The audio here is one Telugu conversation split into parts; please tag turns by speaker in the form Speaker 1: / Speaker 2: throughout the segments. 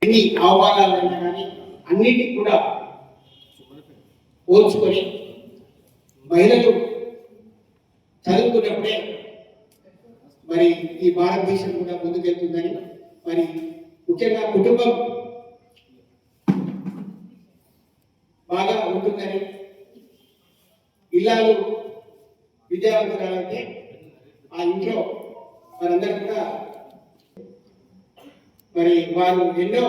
Speaker 1: ఎన్ని ఆహ్వానాలైనా కానీ అన్నిటికీ కూడా ఓర్చుకొని మహిళలు చదువుకున్నప్పుడే మరి ఈ భారతదేశం కూడా ముందుకెళ్తుందని, మరి ముఖ్యంగా కుటుంబం బాగా ఉంటుందని, ఇల్లాలు విద్యావంతురాలైతే ఆ ఇంట్లో వారందరూ కూడా మరి వారు ఎన్నో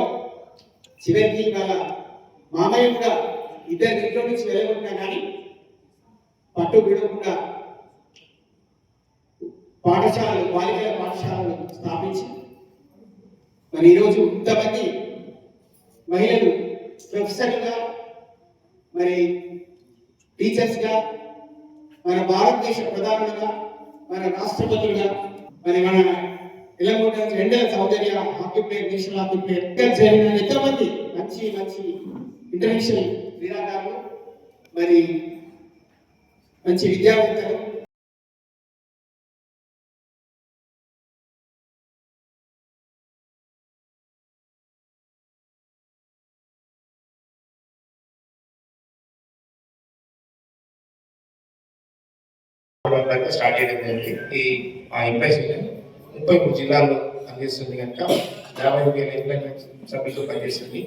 Speaker 1: చివరికి వాళ్ళ మామయ్య కూడా ఇద్దరు ఇంట్లో నుంచి వెళ్ళకుండా కానీ పట్టు విడకుండా పాఠశాలలు, బాలికల పాఠశాలలు స్థాపించి మరి ఈరోజు ఇంతమంది మహిళలు ప్రొఫెసర్గా, మరి టీచర్స్గా, మన భారతదేశ ప్రధానులుగా, మన రాష్ట్రపతులుగా, మరి మన ఎల్లగొండ రెండల సౌదర్య hockey player, national hockey player జరిగిన ఎంతోమంది మంచి మంచి ఇంటర్నేషనల్ క్రీడాకారులు, మరి మంచి విద్యావేత్తలు,
Speaker 2: స్టార్ట్ చేయడం జరిగింది. ఆ ఎంప్లాయీస్ 33 జిల్లాల్లో పనిచేస్తుంది కనుక 50,000 ఎంప్లాయ్మెంట్ సభ్యులతో పనిచేస్తుంది.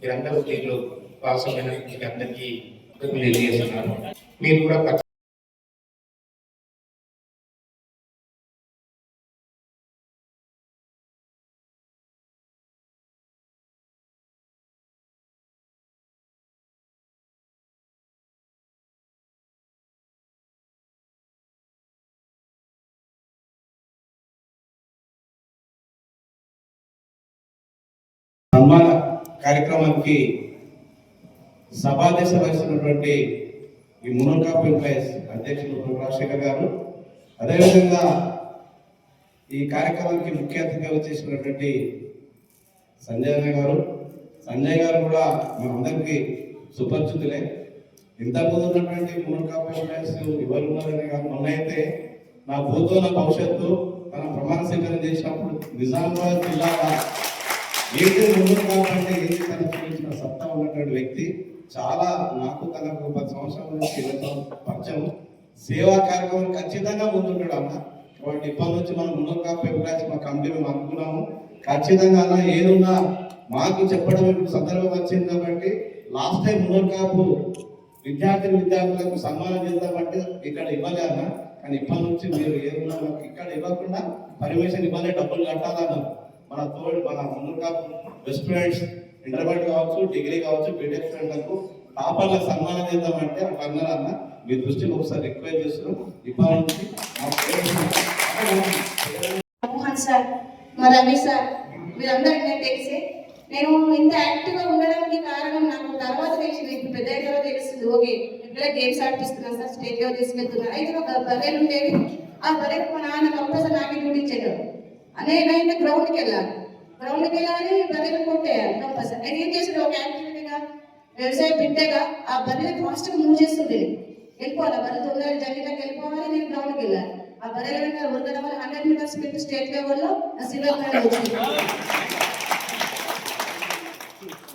Speaker 2: మీరందరూ దీంట్లో భాగస్వామ్యం మీకు అందరికీ తెలియజేస్తున్నారు. మీరు కూడా
Speaker 3: సన్మాన కార్యక్రమానికి సభాధ్యక్ష వహిస్తున్నటువంటి ఈ మునల్ కాప్ ఎంప్లాయీస్ అధ్యక్షులు రాజశేఖర్ గారు, అదేవిధంగా ఈ కార్యక్రమానికి ముఖ్య అతిథిగా వచ్చేసినటువంటి సంజయ్ గారు కూడా మనందరికీ సుపరిచితులే. ఇంతకుముందు ఉన్నటువంటి మునల్ కాప్ ఎంప్లాయీస్ ఎవరు ఉన్నారని కాదు, మొన్న అయితే నా భూతోన భవిష్యత్తు తన ప్రమాణ స్వీకారం చేసినప్పుడు నిజామాబాద్ జిల్లా ఏంటి ముందు కాబట్టి ఏంటి తన చూపించిన సత్తా ఉన్నటువంటి వ్యక్తి. చాలా నాకు తనకు 10 సంవత్సరాల నుంచి 20 సంవత్సరాల పరిచయం. సేవా కార్యక్రమం ఖచ్చితంగా ముందుంటాడు అన్న. కాబట్టి ఇప్పటి నుంచి మనం ముందు కాపు ఎంప్లాయీస్ మా కమిటీ మేము అనుకున్నాము. ఖచ్చితంగా అన్న ఏదున్నా మాకు చెప్పడం ఇప్పుడు సందర్భం వచ్చింది కాబట్టి లాస్ట్ టైం ముందు కాపు విద్యార్థులకు సన్మానం చేద్దామంటే ఇక్కడ ఇవ్వలే అన్న. కానీ ఇప్పటి నుంచి మీరు ఏదున్నా మాకు ఇక్కడ ఇవ్వకుండా పర్మిషన్ ఇవ్వలే, డబ్బులు కట్టాలన్నారు. మన తోడు మన ముందు కాపు బెస్ట్ ఫ్రెండ్స్ ఇంటర్మీడియట్ కావచ్చు, డిగ్రీ కావచ్చు, బీటెక్ ఫ్రెండ్లకు టాపర్లకు సన్మానం చేద్దామంటే అట్లా అన్నారన్న. మీ దృష్టిని ఒకసారి రిక్వెస్ట్ చేస్తున్నాం. ఇప్పటి నుంచి
Speaker 4: మోహన్ సార్, మా రవి సార్, వీరందరికీ నేను తెలిసే నేను ఇంత యాక్టివ్గా ఉండడానికి కారణం నాకు తర్వాత తెలిసింది. ఇప్పుడు పెద్ద తర్వాత తెలుస్తుంది. ఓకే ఇట్లా గేమ్స్ ఆడిపిస్తున్నాను సార్, స్టేట్ లెవెల్ తీసుకెళ్తున్నాను. అయితే ఒక బర్రెలు ఉండేవి. ఆ బర్రెలు మా నాన్న కంపల్సరీ నాకే డ్యూటీ ఇచ్చేటాడు. నేనైతే గ్రౌండ్కి వెళ్ళాలి, బర్రెలు కొట్టేయాలి కంపల్సరీ. నేను ఏం చేసాడు, ఒక యాక్టివిటీగా వ్యవసాయ బిడ్డగా ఆ బర్రెలు ఫాస్ట్గా మూవ్ చేస్తుండే. వెళ్ళిపోవాలి, బర్రెలు తొందరగా జల్లిలోకి వెళ్ళిపోవాలి, నేను గ్రౌండ్కి వెళ్ళాలి. ఆ బర్రెల వెంట ఉరకడం వల్ల 100 మీటర్స్ పెట్టి స్టేట్ లెవెల్లో సిల్వర్ మెడల్ వచ్చింది.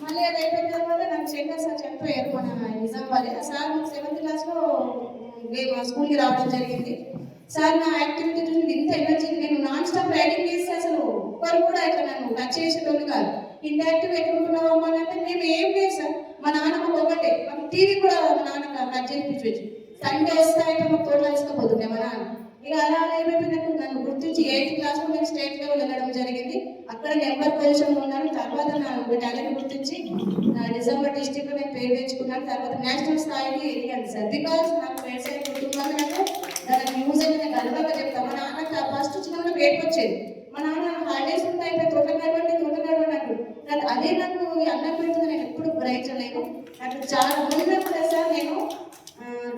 Speaker 4: మళ్ళీ అది అయిపోయిన తర్వాత నాకు శంకర్ సార్ చనిపోయారు, మన నిజామాబాద్. ఆ సార్ నాకు 7th క్లాస్లో స్కూల్కి రావడం జరిగింది. సార్ నా యాక్టివిటీ చూసి ఇంత ఎనర్జీ, నేను నాన్ స్టాప్ రైడింగ్ చేస్తే అసలు ఒక్కరు కూడా ఇట్లా నన్ను టచ్ చేసేటోళ్ళు కాదు. ఇంత యాక్టివ్ ఎక్కడున్నావు అమ్మ అంటే మేము ఏం లేదు సార్, మా నాన్నమ్మ ఒకటే, మాకు టీవీ కూడా మా నాన్న కట్ చేయించవచ్చు. సండే వస్తే అయితే మాకు తోటలు వేసుకపోతుండే మా నాన్న. ఇక అలా అయిపోయినట్టు నన్ను గుర్తించి 8th క్లాస్లో నేను స్టేట్ లెవెల్ వెళ్ళడం జరిగింది. అక్కడ నెంబర్ పొజిషన్లో ఉన్నాను. తర్వాత నా టాలెంట్ గుర్తించి డిసెంబర్ డిస్ట్రిక్ట్లో నేను పేరు తెచ్చుకున్నాను. తర్వాత నేషనల్ స్థాయికి ఎదిగాను సార్. బికాస్ నాకు వ్యవసాయ కుటుంబాలు అంటే దానికి న్యూస్ అయితే నేను గర్వంగా చెప్తాను. మా నాన్న ఫస్ట్ వచ్చిన పేరు వచ్చేది. మా నాన్న హాలిడేస్ ఉంటాయి, తోట నడవండి అంటాడు. అదే నాకు అన్నం పెడుతుంది, నేను ఎప్పుడు గ్రహించలేను. నాకు చాలా ముందు సార్ నేను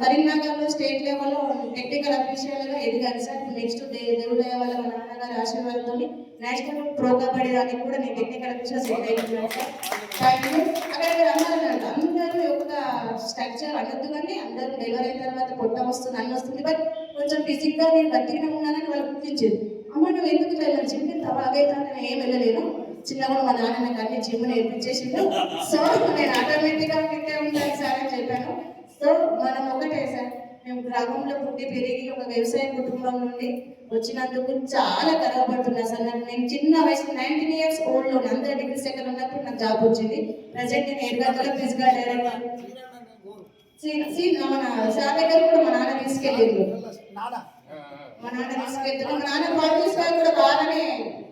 Speaker 4: కరీంనగర్లో స్టేట్ లెవెల్లో టెక్నికల్ అఫీషియల్గా ఎదిగాను సార్. నెక్స్ట్ దేవుడు వల్ల మా నాన్నగారి ఆశీర్వాదంతో నేషనల్ ప్రో కబడ్డీ దానికి కూడా నేను టెక్నికల్ అఫీషియల్ సెట్ అయిపోయాను సార్. అక్కడ అందరూ యొక్క స్ట్రక్చర్ అనొద్దు, కానీ అందరూ డెలివరీ అయిన తర్వాత పొట్ట వస్తుంది, అన్న వస్తుంది. బట్ కొంచెం ఫిజిక్గా నేను గట్టిగా ఉన్నానని వాళ్ళు గుర్తించేది. అమ్మ నువ్వు ఎందుకు వెళ్ళాను జిమ్కి తవ అవే నేను ఏం వెళ్ళలేను, చిన్నప్పుడు మా నాన్న నాకు అన్ని జిమ్ నేర్పించేసిండు. సో నేను ఆటోమేటిక్గా ఫిట్గా ఉంటాను సార్ అని చెప్పాను. సో మనం ఒకటే సార్, మేము గ్రామంలో పుట్టి పెరిగి ఒక వ్యవసాయ కుటుంబం నుండి వచ్చినందుకు చాలా గర్వపడుతున్నా సార్. నేను చిన్న వయసు 19 years ఓల్డ్లో అందరూ డిగ్రీ సెకండ్ ఉన్నప్పుడు నాకు జాబ్ వచ్చింది. ప్రజెంట్ నేను ఏడుగంటల ఫిజికల్ డైరెక్టర్. మన సార్ దగ్గర కూడా మా నాన్న తీసుకెళ్ళిండు. మా నాన్న పాలిటిక్స్ కూడా బాగానే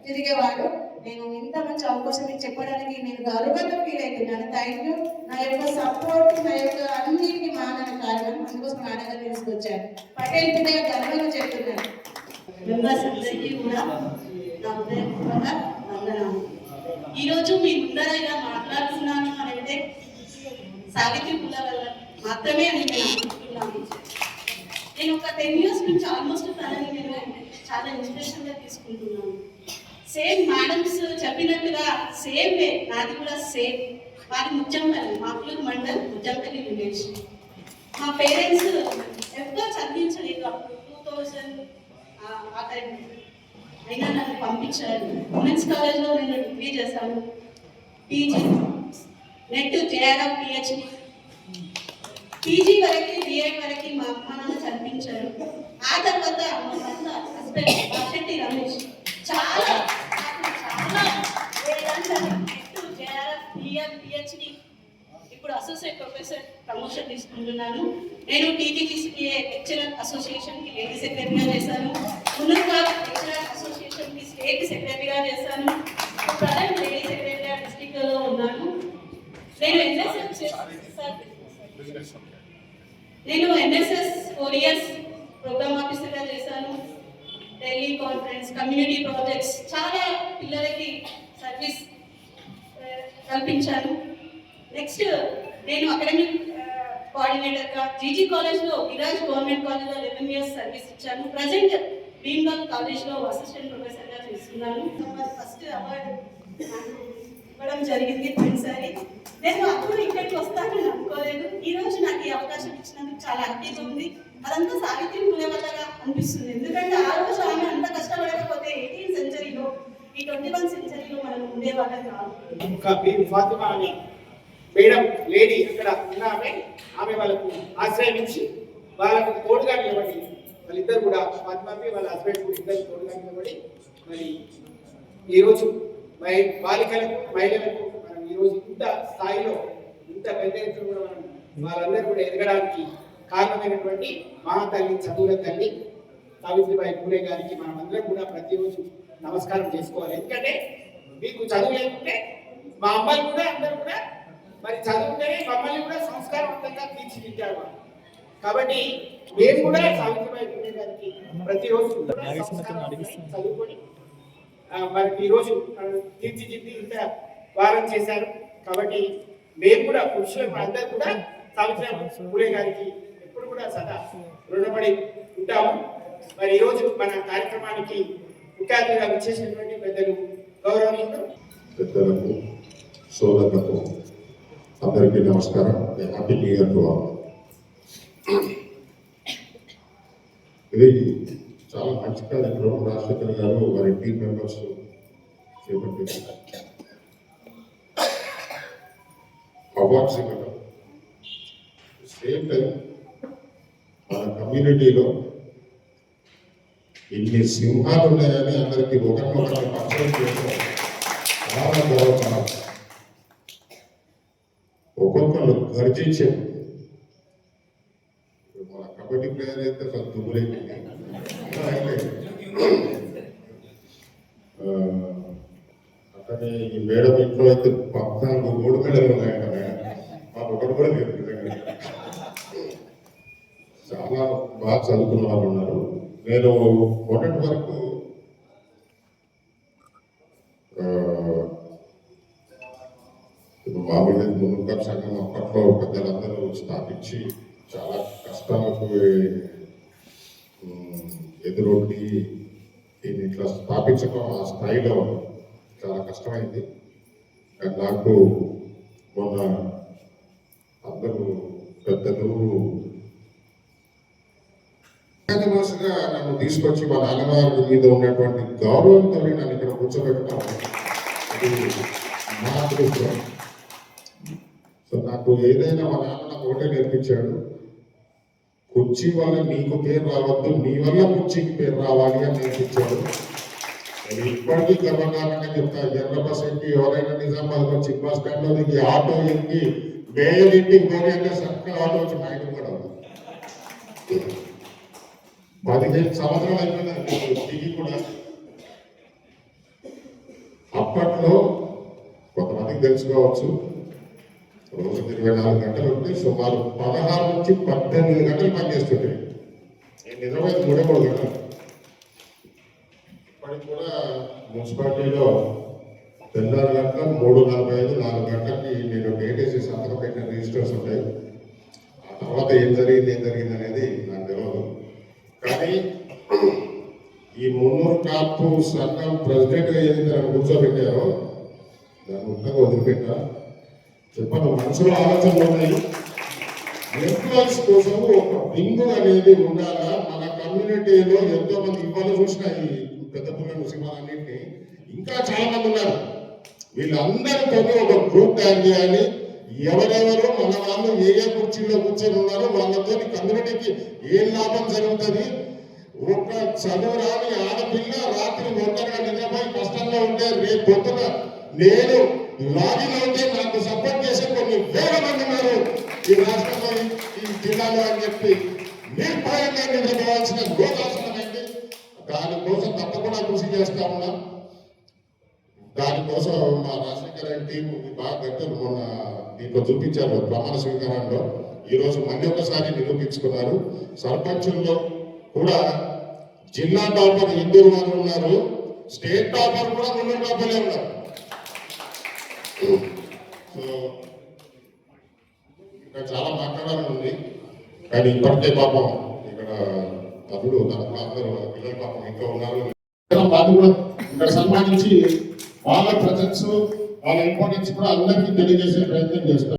Speaker 4: తిరిగేవాడు. నేను ఇంత మంచి అవకాశం మీకు చెప్పడానికి నేను గర్వంగా ఫీల్ అవుతున్నాను. Thank you. నా యొక్క సపోర్ట్, నా యొక్క అన్నిటికీ మా నాన్న కారణం. అందుకోసం మా నాన్నగారు తీసుకొచ్చాను. పటేల్ పిల్లగా గర్వంగా చెప్తున్నాను.
Speaker 5: మెంబర్స్ అందరికీ కూడా నా హృదయపూర్వక వందనాలు. ఈరోజు మీ ముందర ఇలా మాట్లాడుతున్నాను అని అంటే సావిత్రి పుల్ల వల్ల మాత్రమే అని నేను అనుకుంటున్నాను. నేను ఒక 10 years నుంచి ఆల్మోస్ట్ తనని నేను చాలా ఇన్స్పిరేషన్గా తీసుకుంటున్నాను. సేమ్ మేడమ్స్ చెప్పినట్టుగా సేమ్ వే నాది కూడా సేమ్. మాది ముచ్చంపల్లి, మాకులూరు మండల్, ముచ్చంపల్లి విలేజ్. మా పేరెంట్స్ ఎప్పుడో చదివించలేదు. అప్పుడు 2000 ఆ టైం అయినా నన్ను పంపించారు. ఉమెన్స్ కాలేజ్లో నేను డిగ్రీ చేశాను, PG, net JRF, PhD, PG వరకు, బిఎడ్ వరకు మా అమ్మ నాన్న చదివించారు. ఆ తర్వాత మా భర్త హస్బెండ్ బాషెట్టి రమేష్ చాలా నెట్ జేఆర్ఎఫ్, బిఎడ్, పిహెచ్డి, ఇప్పుడు అసోసియేట్ ప్రొఫెసర్ ప్రమోషన్ తీసుకుంటున్నాను. నేను టీటీజీసీఏ లెక్చరర్ అసోసియేషన్కి లేడీ సెక్రటరీగా చేశాను. ఉన్నత లెక్చరర్ అసోసియేషన్కి స్టేట్ సెక్రటరీగా చేశాను. ప్రజెంట్ లేడీ సెక్రటరీగా డిస్ట్రిక్ట్లో ఉన్నాను. నేను ఎన్ఎస్ఎస్ 4 years ప్రోగ్రామ్ ఆఫీసర్గా చేశాను. ఢిల్లీ కాన్ఫరెన్స్, కమ్యూనిటీ ప్రాజెక్ట్స్ చాలా పిల్లలకి సర్వీస్ కల్పించాను. నెక్స్ట్ నేను అకాడమిక్ కోఆర్డినేటర్గా జీజీ కాలేజ్లో, విరాజ్ గవర్నమెంట్ కాలేజ్లో 11 years సర్వీస్ ఇచ్చాను. ప్రజెంట్ భీమ్గల్ కాలేజ్లో అసిస్టెంట్ ప్రొఫెసర్గా చేస్తున్నాను. ఫస్ట్ అవార్డు ఇవ్వడం జరిగింది పోయినసారి. నేను అప్పుడు ఇక్కడికి వస్తానని అనుకోలేదు. ఈరోజు నాకు ఈ అవకాశం ఇచ్చినందుకు చాలా హ్యాపీగా ఉంది. అదంతా సావిత్రి పుల్లే వల్లగా అనిపిస్తుంది. ఎందుకంటే ఆ రోజు ఆమె అంత కష్టపడకపోతే 18th century ఈ 21st century మనం ఉండేవాళ్ళం కాదు.
Speaker 1: ఇంకా ఫాతిమా అని మేడం లేడీ అక్కడ ఉన్న ఆమె వాళ్ళకు ఆశ్రయించి వాళ్ళకు తోడుగా నిలబడి, వాళ్ళిద్దరు కూడా ఫాతిమాకి వాళ్ళ హస్బెండ్ కూడా ఇద్దరు తోడుగా నిలబడి మరి ఈరోజు బాలికలకు, మహిళలకు మనం ఈరోజు ఇంత స్థాయిలో, ఇంత పెద్ద ఎత్తున కూడా మనం వాళ్ళందరూ కూడా ఎదగడానికి కారణమైనటువంటి మహాతల్లి, చదువుల తల్లి సావిత్రిబాయి పూలే గారికి మనం అందరం కూడా ప్రతిరోజు నమస్కారం చేసుకోవాలి. ఎందుకంటే మీకు చదువు లేకుంటే మా అమ్మాయి కూడా అందరూ కూడా మరి చదువుతేనే మమ్మల్ని కూడా సంస్కారవంతంగా తీర్చిదిద్దారు. కాబట్టి మేము కూడా సావిత్రిబాయి పూలే గారికి ప్రతిరోజు చదువుకొని మనకి ఈరోజు తీర్చిదిద్ది ఇంత వారం చేశారు. కాబట్టి మేము కూడా పురుషులు అందరూ కూడా సావిత్రిబాయి పూలే గారికి ఎప్పుడు కూడా సదా రుణపడి ఉంటాము. మరి ఈరోజు మన కార్యక్రమానికి ముఖ్య అతిథిగా విచ్చేసినటువంటి పెద్దలు, గౌరవనీయులు
Speaker 6: పెద్దలకు, సోదరులకు అందరికీ నమస్కారం. Happy new year to all. ఇది చాలా మంచి కార్యక్రమం. రాజశేఖర్ గారు వారి టీం మెంబర్స్ చేపట్టింది. అవార్డ్స్ ఇవ్వడం, సేమ్ టైం మన కమ్యూనిటీలో ఇన్ని సింహాలు ఉన్నాయని అందరికీ ఒకరినొకరిని పరిచయం చేసుకోవాలి. చాలా గౌరవం. ఒక్కొక్కరు గర్జించారు. మన కబడ్డీ ప్లేయర్ అయితే కొంత దుమ్ములైపోయింది. అతని ఈ మేడం ఇంట్లో అయితే 14 గోల్డ్ మెడల్ ఉన్నాయంట. మేడం మాకు ఒకటి కూడా లేదు. నిజంగా చాలా బాగా చదువుకున్న వాళ్ళు ఉన్నారు. నేను మొన్నటి వరకు మామూలుగా మునుగోడు సంఘం అప్పట్లో పెద్దలందరూ స్థాపించి చాలా కష్టాలకు ఎదురొడ్డి దీన్ని ఇట్లా స్థాపించడం ఆ స్థాయిలో చాలా కష్టమైంది. నాకు మొన్న అందరూ పెద్దలు అది మా అదృష్టం. సో నాకు ఏదైనా మా నాన్న నాకు ఒకటే నేర్పించాడు, కుర్చీ వల్ల నీకు పేరు రావద్దు, నీ వల్ల కుర్చీకి పేరు రావాలి అని నేర్పించాడు. నేను ఇప్పటికీ గర్వకారణంగా చెప్తా, ఎర్ర బస్ ఎక్కి ఎవరైనా నిజామాబాద్ వచ్చి బస్ స్టాండ్ లో దిగి ఆటో ఎక్కి మేయర్ ఇంటికి పోయి అంటే చక్కగా ఆటో వచ్చి మా ఇంటికి కూడా ఉంది. 15 సంవత్సరాలు అయిపోయింది దిగి కూడా. అప్పట్లో కొంతమందికి తెలుసుకోవచ్చు, రోజు 24 గంటలు ఉంటే సుమారు 16 నుంచి 18 గంటలు పనిచేస్తుంటాయి. నేను నిజమైతే 3 గంటలు. ఇప్పటికి కూడా మున్సిపాలిటీలో తెల్లారి గంటల 3:45, 4 గంటలకి నేను డేట్ వేసి సంతకం పెట్టిన రిజిస్టర్స్ ఉంటాయి. ఆ తర్వాత ఏం జరిగింది అనేది నాకు తెలియదు. కానీ ఈ మున్నూరు కాపు సంఘం ప్రెసిడెంట్గా ఏదైతే నన్ను కూర్చోబెట్టారో దాన్ని ఉత్తగా వదిలిపెట్టా. చెప్పను, మనసులో ఆలోచనలు ఉన్నాయి. ఎంప్లాయీస్ కోసం ఒక వింగ్ అనేది ఉండాలా. మన కమ్యూనిటీలో ఎంతో మంది ఇవాళ చూసిన ఈ పెద్ద పిల్లలు సినిమాలన్నింటినీ ఇంకా చాలా మంది ఉన్నారు. వీళ్ళందరితో ఒక గ్రూప్ తయారు చేయాలి. ఎవరెవరు మన వాళ్ళు ఏ ఏ కుర్చీలో కూర్చొని ఉన్నారో వాళ్ళతో కమ్యూనిటీకి ఏం లాభం జరుగుతుంది. ఒక చదువు రాని ఆడపిల్ల రాత్రి ఒంటరిగా నిద్రపోయి కష్టంలో ఉంటే రేపు పొద్దున నేను లాగిన్ అయితే నాకు సపోర్ట్ చేసే కొన్ని వేల మంది ఉన్నారు ఈ రాష్ట్రంలో, ఈ జిల్లాలో అని చెప్పి నిర్భయంగా నిద్రపోవాల్సిన గోదాసనమైంది. దానికోసం తప్పకుండా కృషి చేస్తా ఉన్నా. దానికోసం మా రాజశేఖర టీం బాగా గట్టలు మొన్న దీంట్లో చూపించారు ప్రమాణ స్వీకారంలో. ఈరోజు మళ్ళీ ఒకసారి నిరూపించుకున్నారు. సర్పంచుల్లో కూడా జిల్లా టాపర్ 2 మంది ఉన్నారు, స్టేట్ టాపర్ కూడా 3 టాపర్లే ఉన్నారు. సో ఇంకా చాలా మాట్లాడాలని ఉంది, కానీ ఇప్పటికే పాపం ఇక్కడ తమ్ముడు అందరూ పిల్లల పాపం ఇంకా ఉన్నారు. వాళ్ళు కూడా ఇక్కడ సన్మానించి వాళ్ళ ప్రజెన్స్, వాళ్ళ ఇంపార్టెన్స్ కూడా అందరికీ తెలియజేసే ప్రయత్నం చేస్తారు.